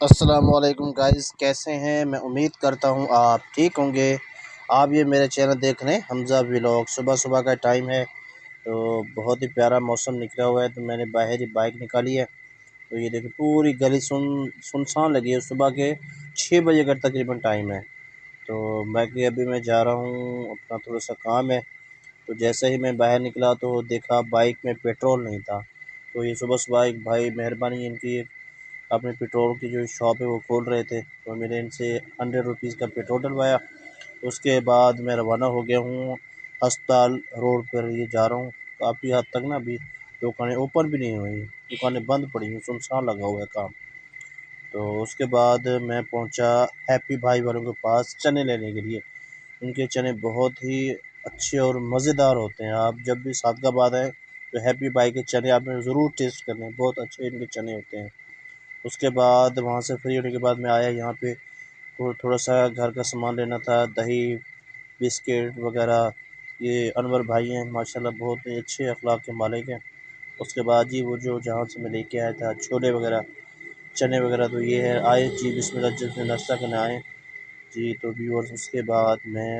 السلام علیکم گائز، کیسے ہیں؟ میں امید کرتا ہوں آپ ٹھیک ہوں گے۔ آپ یہ میرے چینل دیکھ رہے ہیں حمزہ ولاگ۔ صبح کا ٹائم ہے تو بہت ہی پیارا موسم نکلا ہوا ہے، تو میں نے باہر ہی بائک نکالی ہے۔ تو یہ دیکھیں پوری گلی سنسان لگی ہے، صبح کے 6 بجے کا تقریباً ٹائم ہے۔ تو ابھی میں جا رہا ہوں، اپنا تھوڑا سا کام ہے۔ تو جیسے ہی میں باہر نکلا تو دیکھا بائک میں پیٹرول نہیں تھا۔ تو یہ صبح ایک بھائی، مہربانی ان کی، اپنے پیٹرول کی جو شاپ ہے وہ کھول رہے تھے، تو میں نے ان سے 100 روپیز کا پیٹرول ڈلوایا۔ اس کے بعد میں روانہ ہو گیا ہوں ہسپتال روڈ پر، یہ جا رہا ہوں۔ کافی حد تک نا ابھی دکانیں اوپن بھی نہیں ہوئی، دکانیں بند پڑی ہیں، سنسان لگا ہوا ہے کام۔ تو اس کے بعد میں پہنچا ہیپی بھائی والوں کے پاس چنے لینے کے لیے۔ ان کے چنے بہت ہی اچھے اور مزیدار ہوتے ہیں، آپ جب بھی صادق آباد آئیں تو ہیپی بھائی کے چنے آپ نے ضرور ٹیسٹ کرنے، بہت اچھے ان کے چنے ہوتے ہیں۔ اس کے بعد وہاں سے فری ہونے کے بعد میں آیا یہاں پہ، تھوڑا سا گھر کا سامان لینا تھا، دہی بسکٹ وغیرہ۔ یہ انور بھائی ہیں ماشاءاللہ، بہت ہی اچھے اخلاق کے مالک ہیں۔ اس کے بعد جی وہ جو جہاں سے میں لے کے آیا تھا چھولے وغیرہ، چنے وغیرہ، تو یہ ہے آئے جی بسم اللہ جس میں ناشتہ کرنے آئے جی۔ تو ویورز اس کے بعد میں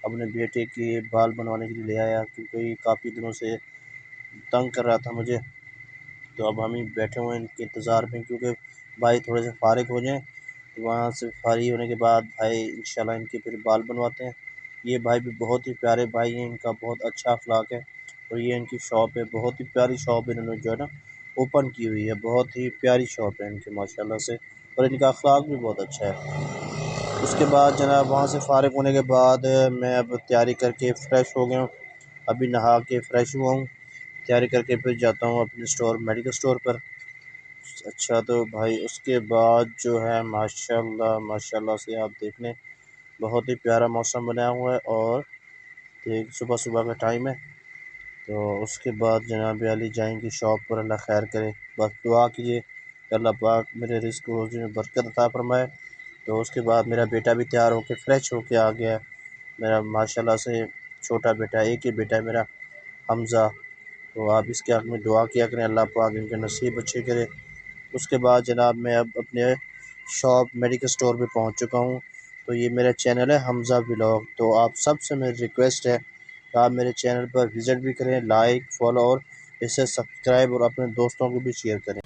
اپنے بیٹے کے بال بنوانے کے لیے لے آیا، کیونکہ یہ کافی دنوں سے تنگ کر رہا تھا مجھے۔ تو اب ہم ہی بیٹھے ہوئے ہیں ان کے انتظار میں، کیونکہ بھائی تھوڑے سے فارغ ہو جائیں، تو وہاں سے فارغ ہونے کے بعد بھائی انشاءاللہ ان کے پھر بال بنواتے ہیں۔ یہ بھائی بھی بہت ہی پیارے بھائی ہیں، ان کا بہت اچھا اخلاق ہے، اور یہ ان کی شاپ ہے، بہت ہی پیاری شاپ ہے، انہوں نے جو ہے نا اوپن کی ہوئی ہے، بہت ہی پیاری شاپ ہے ان کی ماشاءاللہ سے، اور ان کا اخلاق بھی بہت اچھا ہے۔ اس کے بعد جناب وہاں سے فارغ ہونے کے بعد میں اب تیاری کر کے فریش ہو گیا ہوں، ابھی نہا کے فریش ہوا ہوں، تیاری کر کے پھر جاتا ہوں اپنے میڈیکل سٹور پر۔ اچھا تو بھائی اس کے بعد جو ہے ماشاءاللہ سے آپ دیکھ لیں، بہت ہی پیارا موسم بنا ہوا ہے، اور صبح کا ٹائم ہے۔ تو اس کے بعد جناب علی جائیں گے شاپ پر، اللہ خیر کرے، بس دعا کیجیے کہ اللہ پاک میرے رزق و روزی میں برکت عطا فرمائے۔ تو اس کے بعد میرا بیٹا بھی تیار ہو کے فریش ہو کے آ گیا، میرا ماشاءاللہ سے چھوٹا بیٹا، ایک ہی بیٹا ہے میرا، حمزہ۔ تو آپ اس کے حق میں دعا کیا کریں، اللہ پاک ان کے نصیب اچھے کرے۔ اس کے بعد جناب میں اب اپنے شاپ میڈیکل سٹور پہ پہنچ چکا ہوں۔ تو یہ میرا چینل ہے حمزہ ولاگ، تو آپ سب سے میری ریکویسٹ ہے کہ آپ میرے چینل پر وزٹ بھی کریں، لائک فالو اور اسے سبسکرائب، اور اپنے دوستوں کو بھی شیئر کریں۔